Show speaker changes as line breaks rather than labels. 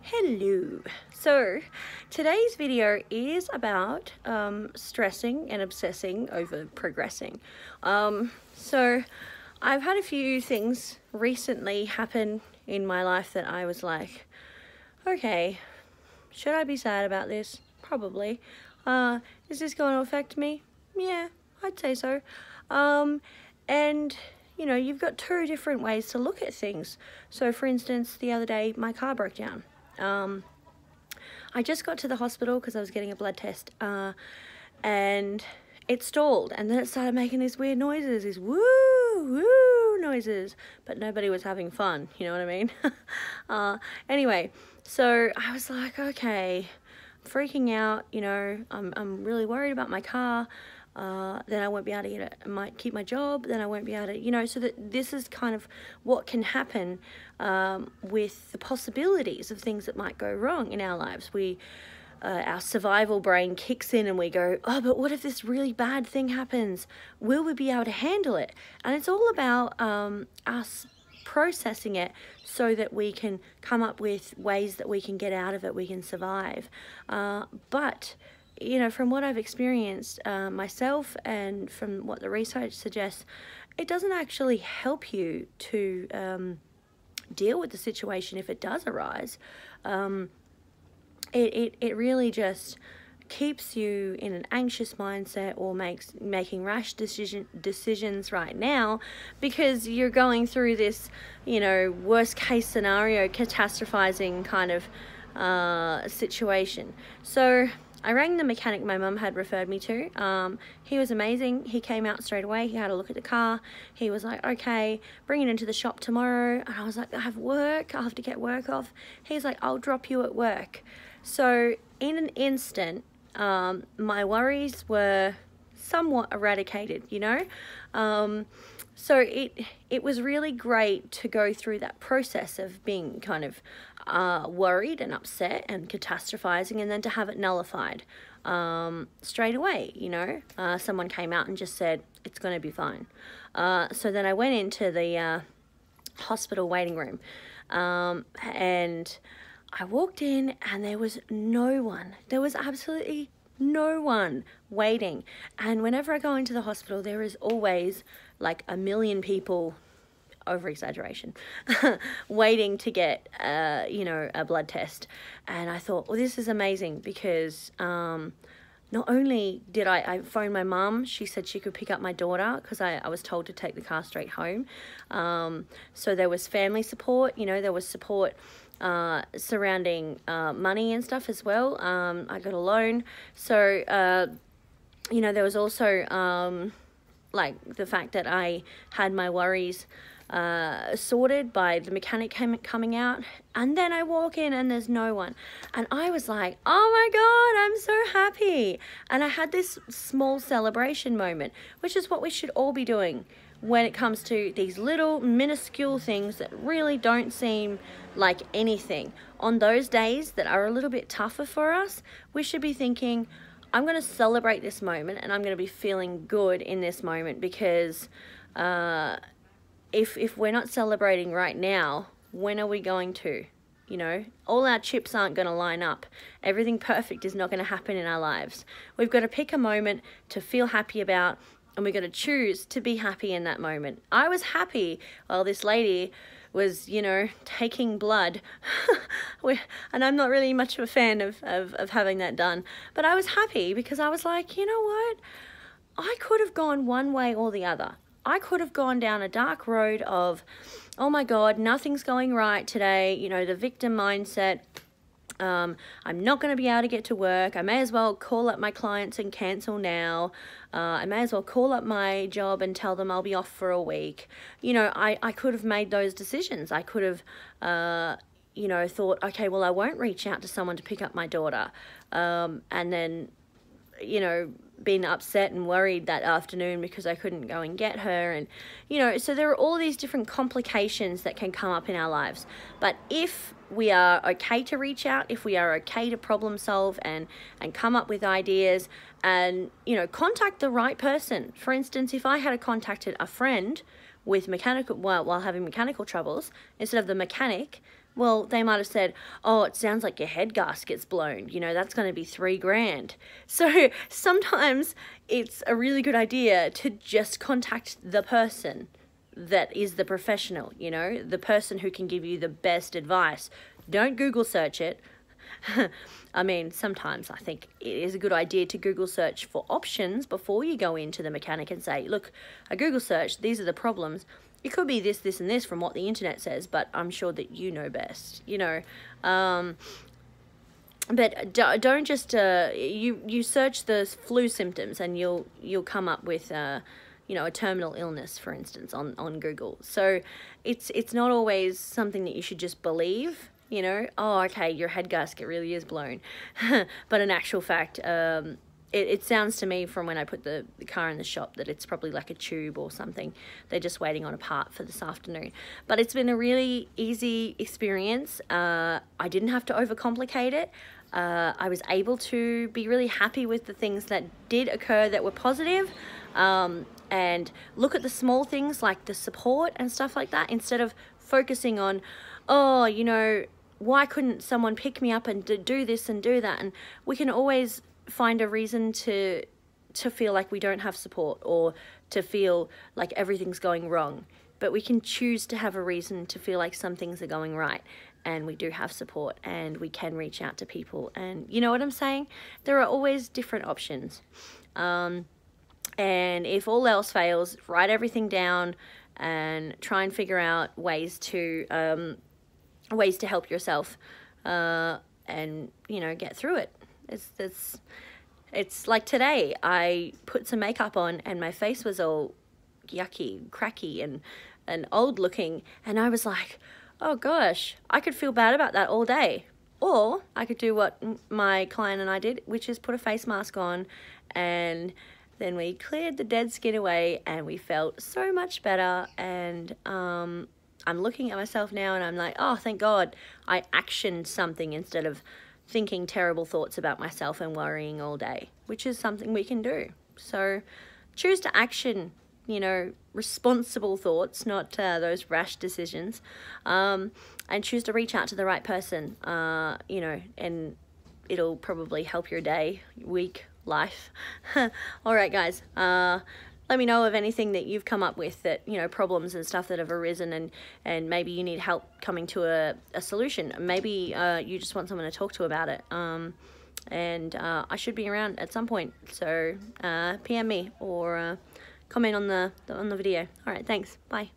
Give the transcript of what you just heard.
Hello. So today's video is about stressing and obsessing over progressing. So I've had a few things recently happen in my life that I was like, okay, should I be sad about this? Probably. Is this going to affect me? Yeah, I'd say so. And you know, you've got two different ways to look at things. So for instance, the other day my car broke down. I just got to the hospital because I was getting a blood test, and it stalled, and then it started making these weird noises, these woo woo noises, but nobody was having fun, you know what I mean? Anyway, so I was like, okay, I'm freaking out, you know, I'm really worried about my car. Then I won't be able to get it. I might keep my job, then I won't be able to, you know, so that this is kind of what can happen with the possibilities of things that might go wrong in our lives. Our survival brain kicks in and we go, oh, but what if this really bad thing happens? Will we be able to handle it? And it's all about us processing it so that we can come up with ways that we can get out of it, we can survive. But you know, from what I've experienced myself and from what the research suggests, it doesn't actually help you to deal with the situation if it does arise. It really just keeps you in an anxious mindset or making rash decisions right now because you're going through this, you know, worst case scenario, catastrophizing kind of situation. So I rang the mechanic my mum had referred me to. He was amazing. He came out straight away. He had a look at the car. He was like, okay, bring it into the shop tomorrow. And I was like, I have work. I have to get work off. He's like, I'll drop you at work. So in an instant, my worries were somewhat eradicated, you know. So it was really great to go through that process of being kind of worried and upset and catastrophizing, and then to have it nullified straight away, you know. Someone came out and just said, it's going to be fine. So then I went into the hospital waiting room, and I walked in and there was no one. There was absolutely no one waiting. And whenever I go into the hospital, there is always like a million people, over exaggeration, waiting to get you know, a blood test. And I thought, well, this is amazing because not only did I phone my mum, she said she could pick up my daughter because I was told to take the car straight home. So there was family support, you know, there was support surrounding money and stuff as well. I got a loan. So, you know, there was also like the fact that I had my worries sorted by the mechanic coming out, and then I walk in and there's no one, and I was like, oh my god, I'm so happy. And I had this small celebration moment, which is what we should all be doing when it comes to these little minuscule things that really don't seem like anything. On those days that are a little bit tougher for us, we should be thinking, I'm going to celebrate this moment and I'm going to be feeling good in this moment, because if we're not celebrating right now, when are we going to? You know, all our chips aren't going to line up. Everything perfect is not going to happen in our lives. We've got to pick a moment to feel happy about, and we've got to choose to be happy in that moment. I was happy while this lady was, you know, taking blood. And I'm not really much of a fan of having that done. But I was happy because I was like, you know what? I could have gone one way or the other. I could have gone down a dark road of, oh my God, nothing's going right today. You know, the victim mindset. I'm not going to be able to get to work. I may as well call up my clients and cancel now. I may as well call up my job and tell them I'll be off for a week. You know, I could have made those decisions. I could have, you know, thought, okay, well, I won't reach out to someone to pick up my daughter. And then, you know, been upset and worried that afternoon because I couldn't go and get her. And, you know, so there are all these different complications that can come up in our lives. But if we are okay to reach out, if we are okay to problem solve and come up with ideas and, you know, contact the right person. For instance, if I had contacted a friend with mechanical, while having mechanical troubles, instead of the mechanic, Well, they might have said, oh, it sounds like your head gasket's blown. You know, that's going to be $3,000. So sometimes it's a really good idea to just contact the person that is the professional, you know, the person who can give you the best advice. Don't Google search it. I mean, sometimes I think it is a good idea to Google search for options before you go into the mechanic and say, look, I Google searched, these are the problems. It could be this, this, and this from what the internet says, but I'm sure that you know best, you know. But don't just, you search the flu symptoms and you'll come up with, you know, a terminal illness, for instance, on Google. So it's not always something that you should just believe. You know, oh, okay, your head gasket really is blown. But in actual fact, it sounds to me from when I put the car in the shop that it's probably like a tube or something. They're just waiting on a part for this afternoon. But it's been a really easy experience. I didn't have to overcomplicate it. I was able to be really happy with the things that did occur that were positive. And look at the small things like the support and stuff like that, instead of focusing on, oh, you know, why couldn't someone pick me up and do this and do that? And we can always find a reason to feel like we don't have support, or to feel like everything's going wrong. But we can choose to have a reason to feel like some things are going right, and we do have support, and we can reach out to people. And you know what I'm saying? There are always different options. And if all else fails, write everything down and try and figure out ways to help yourself, and, you know, get through it. It's like today, I put some makeup on and my face was all yucky, cracky, and old looking, and I was like, oh gosh, I could feel bad about that all day. Or I could do what my client and I did, which is put a face mask on, and then we cleared the dead skin away and we felt so much better. And I'm looking at myself now and I'm like, oh, thank God I actioned something instead of thinking terrible thoughts about myself and worrying all day, which is something we can do. So choose to action, you know, responsible thoughts, not those rash decisions, and choose to reach out to the right person, you know, and it'll probably help your day, week, life. All right, guys. Let me know of anything that you've come up with, that, you know, problems and stuff that have arisen, and maybe you need help coming to a solution. Maybe you just want someone to talk to about it. And I should be around at some point. So PM me or comment on the video. All right, thanks. Bye.